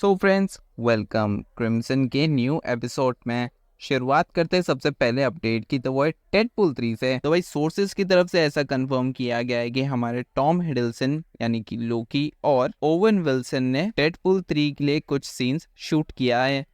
So friends, welcome crimson के new episode में। शुरुआत करते हैं सबसे पहले अपडेट की, तो वो है डेडपूल 3 से। तो भाई सोर्सेज की तरफ से ऐसा कंफर्म किया गया है कि हमारे टॉम हिडलसन यानी कि लोकी और ओवन विल्सन ने डेडपूल 3 के लिए कुछ सीन्स शूट किया है,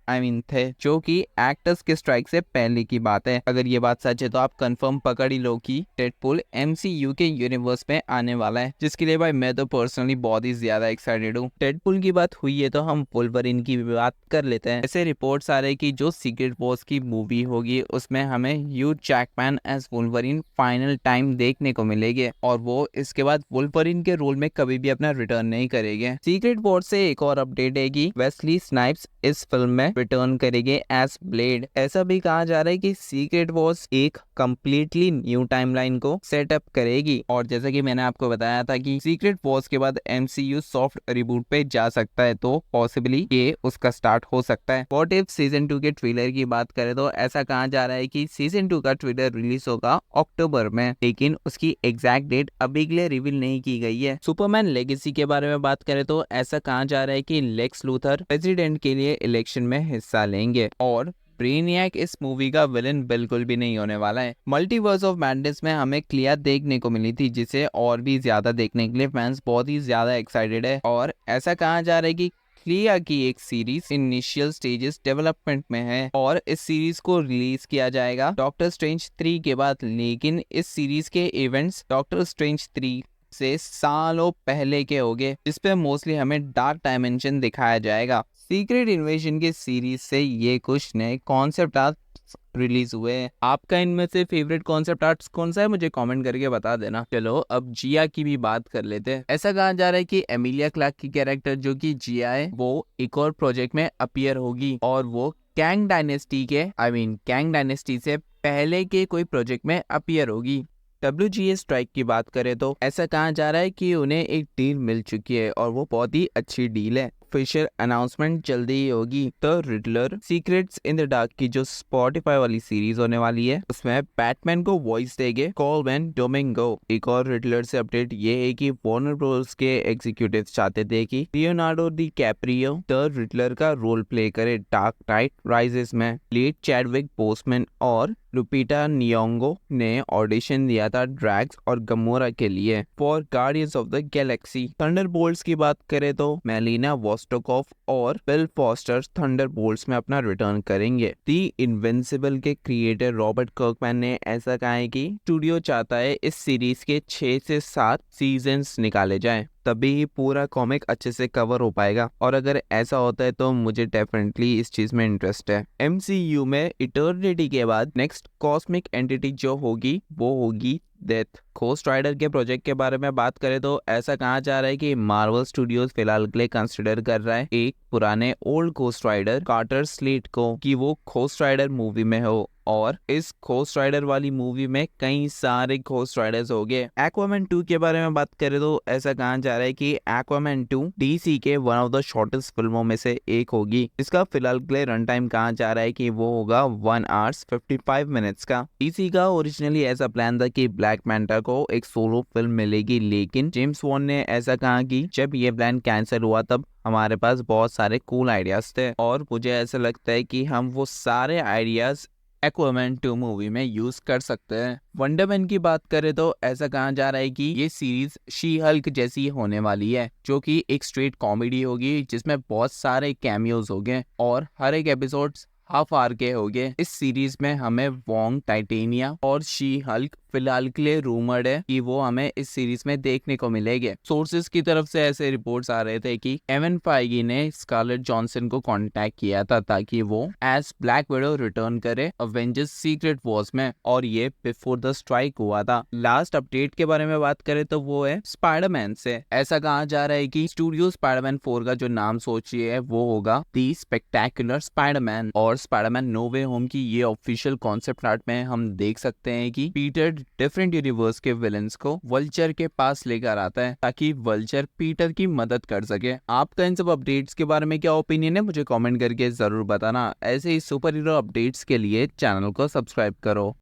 थे, जो कि एक्टर्स के स्ट्राइक से पहले की बात है। अगर ये बात सच है तो आप कंफर्म पकड़ ही लो कि डेडपूल MCU के यूनिवर्स में आने वाला है, जिसके लिए भाई मैं तो पर्सनली बहुत ही ज्यादा एक्साइटेड हूँ। डेडपूल की बात हुई है तो हम वुल्वरीन की भी बात कर लेते हैं। ऐसे रिपोर्ट्स आ रहे हैं कि जो सीक्रेट वॉर्स की मूवी होगी उसमें हमें Hugh Jackman as Wolverine final time देखने को मिलेगी और वो इसके बाद वुल्वरीन के रोल में कभी भी अपना रिटर्न नहीं करेंगे। सीक्रेट वॉर्स से एक और अपडेट है कि वेस्ली स्नाइप्स इस फिल्म में रिटर्न करेंगे एज ब्लेड। ऐसा भी कहा जा रहा है कि सीक्रेट वॉर्स एक कंप्लीटली न्यू टाइमलाइन को सेटअप करेगी और जैसा कि मैंने आपको बताया था कि सीक्रेट वॉर्स के बाद MCU सॉफ्ट रिबूट पे जा सकता है, तो पॉसिबली ये उसका स्टार्ट हो सकता है। व्हाट इफ सीजन 2 के ट्रेलर की बात करें तो ऐसा कहा जा रहा है कि सीजन 2 का ट्रेलर रिलीज होगा अक्टूबर में, लेकिन उसकी एग्जैक्ट डेट अभी के लिए रिवील नहीं की गई है। सुपरमैन लेगेसी के बारे में बात करें तो ऐसा कहा जा रहा है कि लेक्स लूथर प्रेसिडेंट के लिए इलेक्शन में हिस्सा लेंगे और ब्रेनियक इस मूवी का विलन बिल्कुल भी नहीं होने वाला है। मल्टीवर्स ऑफ मैडनेस में हमें क्लियर देखने को मिली थी, जिसे और भी ज्यादा देखने के लिए फैंस बहुत ही ज्यादा एक्साइटेड है और ऐसा कहा जा रहा है कि क्लिया की एक सीरीज इनिशियल स्टेजेस डेवलपमेंट में है और इस सीरीज को रिलीज किया जाएगा डॉक्टर स्ट्रेंज 3 के बाद, लेकिन इस सीरीज के इवेंट्स डॉक्टर स्ट्रेंज 3 से सालों पहले के होंगे, जिसपे मोस्टली हमें डार्क डायमेंशन दिखाया जाएगा। सीक्रेट इन्वेजन के सीरीज से ये कुछ नए कॉन्सेप्ट आर्ट्स रिलीज हुए हैं। आपका इनमें से फेवरेट कॉन्सेप्ट आर्ट्स कौन सा है, मुझे कमेंट करके बता देना। चलो अब जिया की भी बात कर लेते हैं। ऐसा कहा जा रहा है कि एमिलिया क्लार्क की कैरेक्टर जो कि जिया है वो एक और प्रोजेक्ट में अपीयर होगी और वो कैंग डायनेस्टी से पहले के कोई प्रोजेक्ट में अपीयर होगी। WGA स्ट्राइक की बात करें तो ऐसा कहा जा रहा है कि उन्हें एक डील मिल चुकी है और वो बहुत ही अच्छी डील है। ऑफिशियल अनाउंसमेंट जल्दी ही होगी। The Riddler secrets in the dark की जो स्पॉटिफाई वाली सीरीज होने वाली है उसमें बैटमैन को वॉइस देंगे कॉलमैन डोमिंगो। एक और रिडलर से अपडेट ये है कि वार्नर ब्रोस के एग्जीक्यूटिव चाहते थे कि Leonardo D Caprio the Riddler का रोल प्ले करे डार्क नाइट राइजेस में। लेट चैडविक बोसमैन और लुपिटा नियोंगो ने ऑडिशन दिया था ड्रैग्स और गमोरा के लिए for guardians of the Galaxy. Thunderbolts की बात करें तो मेलिना वोस्टोकोफ और बिल फॉस्टर थंडरबोल्ट्स में अपना रिटर्न करेंगे। दी इनविंसिबल के क्रिएटर रॉबर्ट कर्कमैन ने ऐसा कहा है कि स्टूडियो चाहता है इस सीरीज के 6 से 7 सीजन्स निकाले जाएं, तभी ही पूरा कॉमिक अच्छे से कवर हो पाएगा और अगर ऐसा होता है तो मुझे डेफिनेटली इस चीज में इंटरेस्ट है। MCU में इटर्निटी के बाद नेक्स्ट कॉस्मिक एंटिटी जो होगी वो होगी डेथ। घोस्ट राइडर के प्रोजेक्ट के बारे में बात करें तो ऐसा कहा जा रहा है कि मार्वल स्टूडियोज फिलहाल के लिए कंसिडर कर रहा है एक पुराने old ghost rider Carter Slade को कि वो घोस्ट राइडर मूवी में हो और इस घोस्ट राइडर वाली मूवी में कई सारे घोस्ट राइडर्स हो गए। एक्वामैन 2 के बारे में बात करें तो ऐसा कहा जा रहा है कि एक्वामैन 2 DC के वन ऑफ द शॉर्टेस्ट फिल्मों में से एक होगी। इसका फिलहाल के लिए रन टाइम कहा जा रहा है कि वो होगा 1 hours 55 minutes का। DC का ओरिजिनली ऐसा प्लान था कि ब्लैक मैंटा को एक सोलो फिल्म मिलेगी, लेकिन जेम्स वॉन ने ऐसा कहा कि जब ये प्लान कैंसिल हुआ तब हमारे पास बहुत सारे कूल आइडियाज थे और मुझे ऐसा लगता है कि हम वो सारे आइडियाज एक्वामैन 2 मूवी में यूज कर सकते हैं। वंडरमैन की बात करें तो ऐसा कहा जा रहा है कि ये सीरीज शी हल्क जैसी होने वाली है, जो कि एक स्ट्रेट कॉमेडी होगी जिसमें बहुत सारे कैमियोज होंगे और हर एक एपिसोड्स हाफ आवर के होंगे। इस सीरीज में हमें वोंग, टाइटेनिया और शी हल्क फिलहाल के लिए रूमर्ड है कि वो हमें इस सीरीज में देखने को मिलेंगे। सोर्सेज की तरफ से ऐसे रिपोर्ट्स आ रहे थे कि केविन फाइगी ने स्कारलेट जॉनसन को कांटेक्ट किया था ताकि वो एज ब्लैक विडो रिटर्न करे अवेंजर्स सीक्रेट वॉर्स में और ये बिफोर द स्ट्राइक हुआ था। लास्ट अपडेट के बारे में बात करें तो वो है स्पाइडरमैन से। ऐसा कहा जा रहा है कि स्टूडियो स्पाइडरमैन 4 का जो नाम सोचिए है वो होगा दी स्पेक्टेकुलर स्पाइडरमैन और स्पाइडरमैन नो वे होम की ये ऑफिशियल कॉन्सेप्ट आर्ट में हम देख सकते हैं कि पीटर डिफरेंट यूनिवर्स के विलेंस को वल्चर के पास लेकर आता है ताकि वल्चर पीटर की मदद कर सके। आपका इन सब अपडेट्स के बारे में क्या ओपिनियन है, मुझे कमेंट करके जरूर बताना। ऐसे ही सुपर हीरो अपडेट्स के लिए चैनल को सब्सक्राइब करो।